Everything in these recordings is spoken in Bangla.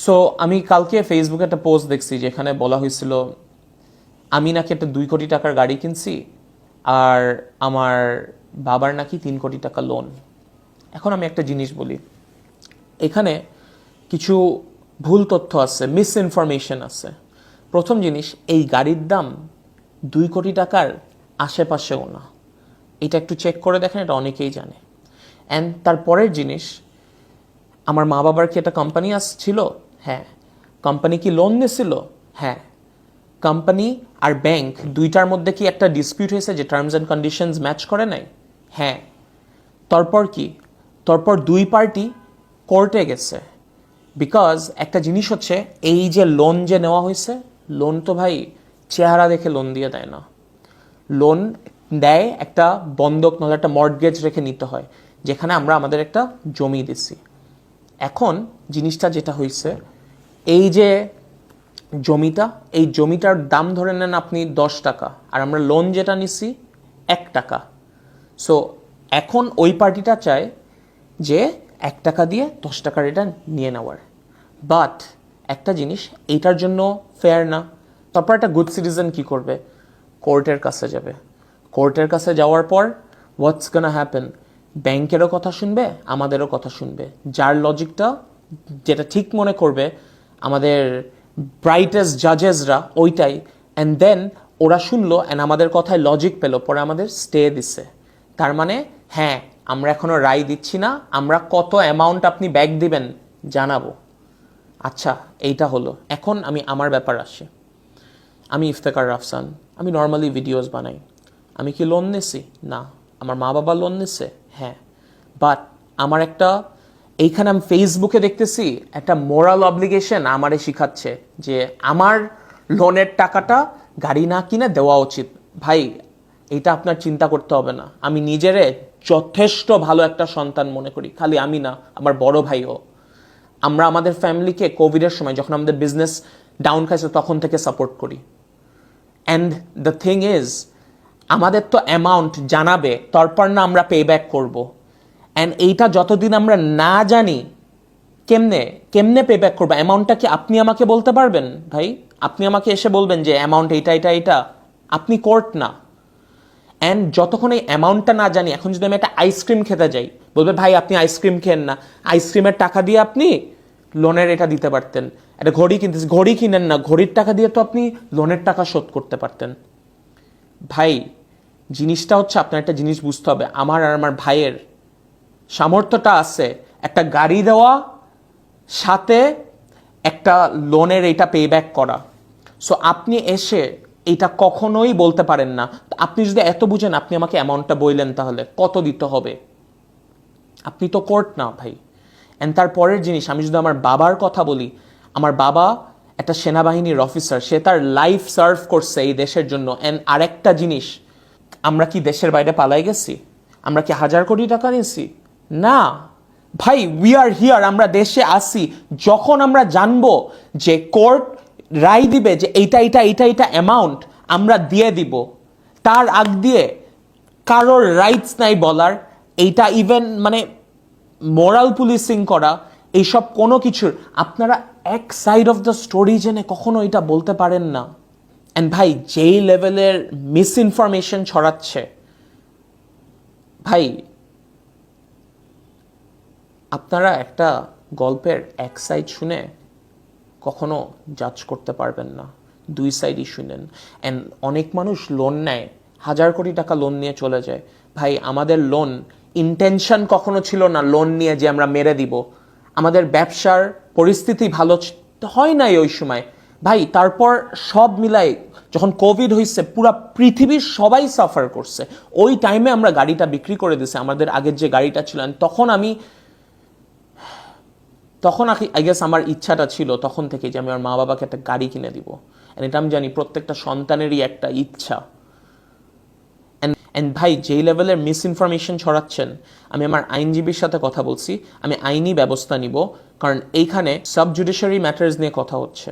সো আমি কালকে ফেসবুকে একটা পোস্ট দেখছি যেখানে বলা হয়েছিল আমি নাকি একটা 2 কোটি টাকার গাড়ি কিনছি আর আমার বাবার নাকি 3 কোটি টাকা লোন। এখন আমি একটা জিনিস বলি, এখানে কিছু ভুল তথ্য আছে, মিস ইনফরমেশন আছে। প্রথম জিনিস, এই গাড়ির দাম 2 কোটি টাকার আশেপাশেও না। এটা একটু চেক করে দেখেন, এটা অনেকেই জানে। অ্যান্ড তারপরের জিনিস, আমার মা বাবার কি একটা কোম্পানি ছিল? হ্যাঁ। কোম্পানি কি লোন নিয়েছিল? হ্যাঁ। কোম্পানি আর ব্যাংক দুইটার মধ্যে কি একটা ডিসপিউট হয়েছে যে টার্মস অ্যান্ড কন্ডিশনস ম্যাচ করে নাই? হ্যাঁ। তারপর কি? তারপর দুই পার্টি কোর্টে গেছে। বিকজ একটা জিনিস হচ্ছে, এই যে লোন যে নেওয়া হয়েছে, লোন তো ভাই চেহারা দেখে লোন দিয়ে দেয় না। লোন দেয় একটা বন্ধক, নাহলে একটা মর্টগেজ রেখে নিতে হয়, যেখানে আমরা আমাদের একটা জমি দিছি। এখন জিনিসটা যেটা হয়েছে, এই যে জমিটা, এই জমিটার দাম ধরে নেন আপনি 10 টাকা, আর আমরা লোন যেটা নিছি 1 টাকা। সো এখন ওই পার্টিটা চায় যে 1 টাকা দিয়ে 10 টাকার এটা নিয়ে নেওয়ার। বাট একটা জিনিস, এইটার জন্য ফেয়ার না। তারপর একটা গুড সিটিজেন কি করবে? কোর্টের কাছে যাবে। কোর্টের কাছে যাওয়ার পর হোয়াটস গোনা হ্যাপেন? ব্যাংকেরও কথা শুনবে, আমাদেরও কথা শুনবে। যার লজিকটা যেটা ঠিক মনে করবে আমাদের ব্রাইটেস্ট জাজেসরা ওইটাই, অ্যান্ড দেন ওরা শুনলো অ্যান্ড আমাদের কথায় লজিক পেলো, পরে আমাদের স্টে দিছে। তার মানে হ্যাঁ, আমরা এখনো রায় দিচ্ছি না, আমরা কত অ্যামাউন্ট আপনি ব্যাক দিবেন জানাবো। আচ্ছা, এইটা হলো। এখন আমি আমার ব্যাপার আসি। আমি ইফতেখার রাফসান, আমি নর্মালি ভিডিওস বানাই। আমি কি লোন নিছি? না। আমার মা বাবা লোন নিছে? হ্যাঁ। বাট আমার একটা, এইখানে আমি ফেসবুকে দেখতেছি একটা মোরাল অব্লিগেশন আমারে শিখাচ্ছে যে আমার লোনের টাকাটা গাড়ি না কিনে দেওয়া উচিত। ভাই, এইটা আপনার চিন্তা করতে হবে না। আমি নিজেরে যথেষ্ট ভালো একটা সন্তান মনে করি। খালি আমি না, আমার বড় ভাইও। আমরা আমাদের ফ্যামিলিকে কোভিডের সময় যখন আমাদের বিজনেস ডাউন খাইছে তখন থেকে সাপোর্ট করি। অ্যান্ড দ্য থিং ইজ, আমাদের তো অ্যামাউন্ট জানাবে, তারপর না আমরা পে ব্যাক করবো। অ্যান্ড এইটা যতদিন আমরা না জানি কেমনে কেমনে পে ব্যাক করবো, অ্যামাউন্টটা কি আপনি আমাকে বলতে পারবেন? ভাই, আপনি আমাকে এসে বলবেন যে অ্যামাউন্ট এইটা এটা এটা? আপনি কোর্ট না। অ্যান্ড যতক্ষণ এই অ্যামাউন্টটা না জানি, এখন যদি আমি একটা আইসক্রিম খেতে যাই, বলবে ভাই আপনি আইসক্রিম খেন না, আইসক্রিমের টাকা দিয়ে আপনি লোনের এটা দিতে পারতেন। একটা ঘড়ি কিনতেছি, ঘড়ি কিনেন না, ঘড়ির টাকা দিয়ে তো আপনি লোনের টাকা শোধ করতে পারতেন। ভাই, জিনিসটা হচ্ছে আপনার একটা জিনিস বুঝতে হবে, আমার আর আমার ভাইয়ের সামর্থ্যটা আছে একটা গাড়ি দেওয়া, সাথে একটা লোনের এটা পে ব্যাক করা। সো আপনি এসে এটা কখনোই বলতে পারেন না। আপনি যদি এত বুঝেন, আপনি আমাকে অ্যামাউন্টটা বললেন, তাহলে কত দিতে হবে? আপনি তো কোর্ট না ভাই। অ্যান্ড তারপরের জিনিস, আমি যদি আমার বাবার কথা বলি, আমার বাবা একটা সেনাবাহিনীর অফিসার, সে তার লাইফ সার্ভ করছে এই দেশের জন্য। অ্যান্ড আরেকটা জিনিস, আমরা কি দেশের বাইরে পালাই গেছি? আমরা কি 1,000 কোটি টাকা নিয়েছি? না ভাই, উই আর হিয়ার, আমরা দেশে আসি। যখন আমরা জানবো যে কোর্ট রায় দিবে যে এইটা এইটা এইটা এইটা অ্যামাউন্ট, আমরা দিয়ে দিব। তার আগ দিয়ে কারোর রাইটস নাই বলার। এইটা ইভেন মানে মোরাল পুলিশিং করা, এইসব কোনো কিছুর আপনারা এক সাইড অফ দ্য স্টোরি জেনে কখনো এটা বলতে পারেন না। অ্যান্ড ভাই, যেই লেভেলের মিস ইনফরমেশন ছড়াচ্ছে, ভাই আপনারা একটা গল্পের এক সাইড শুনে কখনো জাজ করতে পারবেন না, দুই সাইডই শুনেন। অ্যান্ড অনেক মানুষ লোন নেয়, 1,000 কোটি টাকা লোন নিয়ে চলে যায়। ভাই, আমাদের লোন ইন্টেনশন কখনো ছিল না লোন নিয়ে যে আমরা মেরে দিব। আমাদের ব্যবসার পরিস্থিতি ভালো হয় নাই ওই সময় ভাই। তারপর সব মিলাই যখন কোভিড হয়েছে, পুরা পৃথিবীর সবাই সাফার করছে। ওই টাইমে আমরা গাড়িটা বিক্রি করে দিছি, আমাদের আগের যে গাড়িটা ছিল। তখন আই গেস আমার ইচ্ছাটা ছিল তখন থেকে যে আমি আমার মা বাবাকে একটা গাড়ি কিনে দিব। এটা আমি জানি প্রত্যেকটা সন্তানেরই একটা ইচ্ছা। অ্যান্ড ভাই, যেই লেভেলের মিস ইনফরমেশন ছড়াচ্ছেন, আমি আমার আইনজীবীর সাথে কথা বলছি, আমি আইনি ব্যবস্থা নিব। কারণ এইখানে সাব জুডিশিয়ারি ম্যাটার্স নিয়ে কথা হচ্ছে।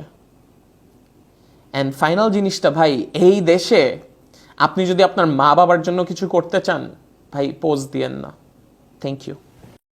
অ্যান্ড ফাইনাল জিনিসটা ভাই, এই দেশে আপনি যদি আপনার মা বাবার জন্য কিছু করতে চান, ভাই পোজ দিয়েন না। Thank you.